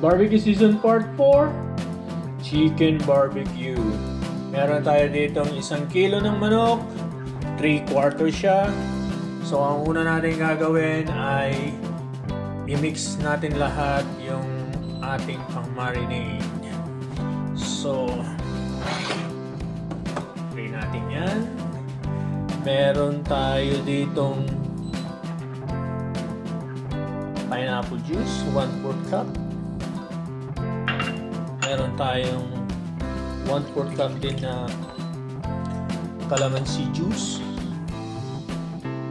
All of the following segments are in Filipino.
Barbecue Season Part 4, Chicken Barbecue. Meron tayo ditong 1 kilo ng manok, 3/4 siya. So ang una natin gagawin ay i-mix natin lahat yung ating pang-marinade. So, try natin yan. Meron tayo ditong pineapple juice, 1/4 cup. Meron tayong 1/4 cup din na calamansi juice.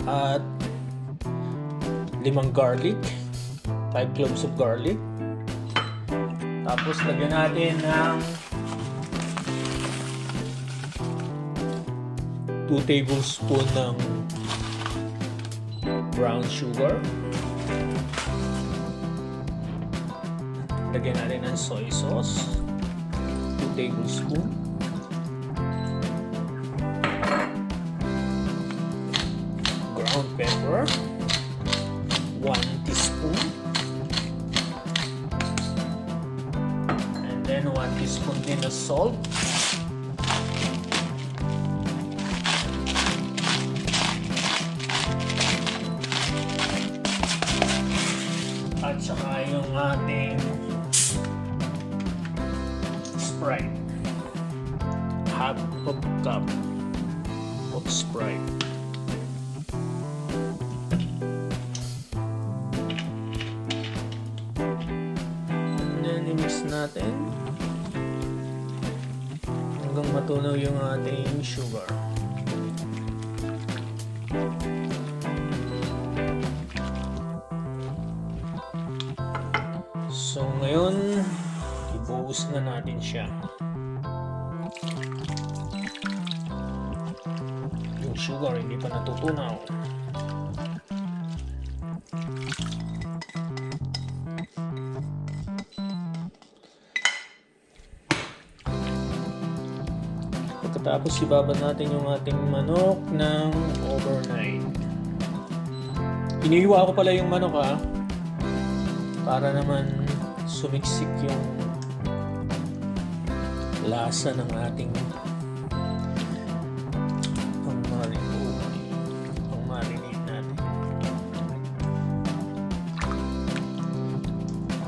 At 5 garlic, 5 cloves of garlic. Tapos lagyan natin ng 2 tablespoon ng brown sugar. Lagyan natin ng soy sauce, 2 tablespoon. Ground pepper, 1 teaspoon. And then 1 teaspoon din na salt. At saka yung ating Sprite, half of cup of Sprite. And then i-mix natin hanggang matunaw yung ating sugar. So ngayon, ibuhos na natin siya. Yung sugar hindi pa natutunaw. Pagkatapos ibabad natin yung ating manok ng overnight. Iniiwa ko pala yung manok para naman sumiksik yung lasa ng ating pang-marinate natin.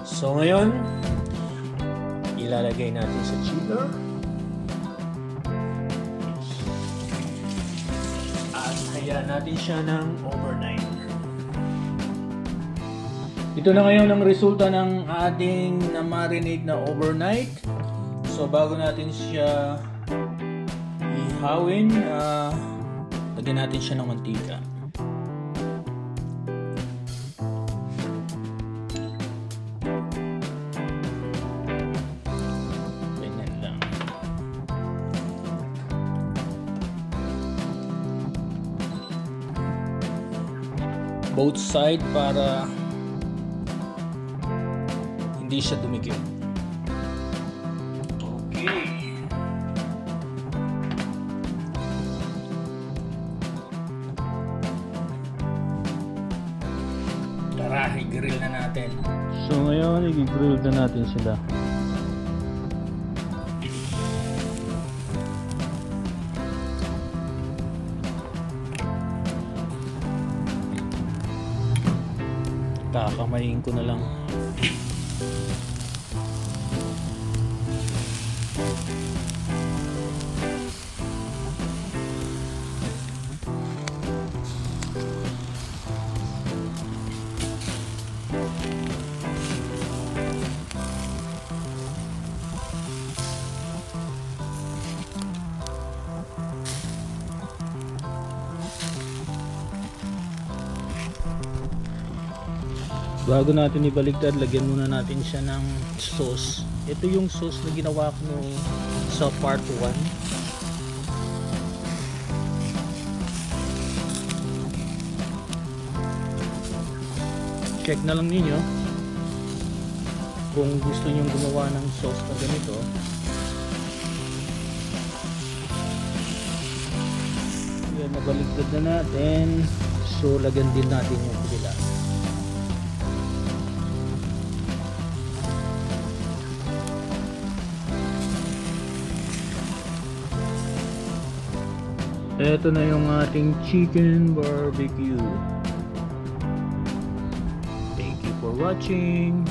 So ngayon, ilalagay natin sa chiller at hayaan natin siya ng overnight. Ito na ngayon ang resulta ng ating na-marinate na overnight. So bago natin siya ihawin, lagyan natin siya ng mantika. Ganyan lang. Both side para hindi siya dumikit. Okay. Tara, i-grill na natin. So ngayon, i-grill na natin sila. Kakamayin ko na lang. Bago natin ibaligtad, lagyan muna natin siya ng sauce. Ito yung sauce na ginawa ko sa part 1. Check na lang ninyo kung gusto nyo gumawa ng sauce na ganito. Yan, nabaligtad na natin. So lagyan din natin yung kabila. Ito na yung ating chicken barbecue. Thank you for watching.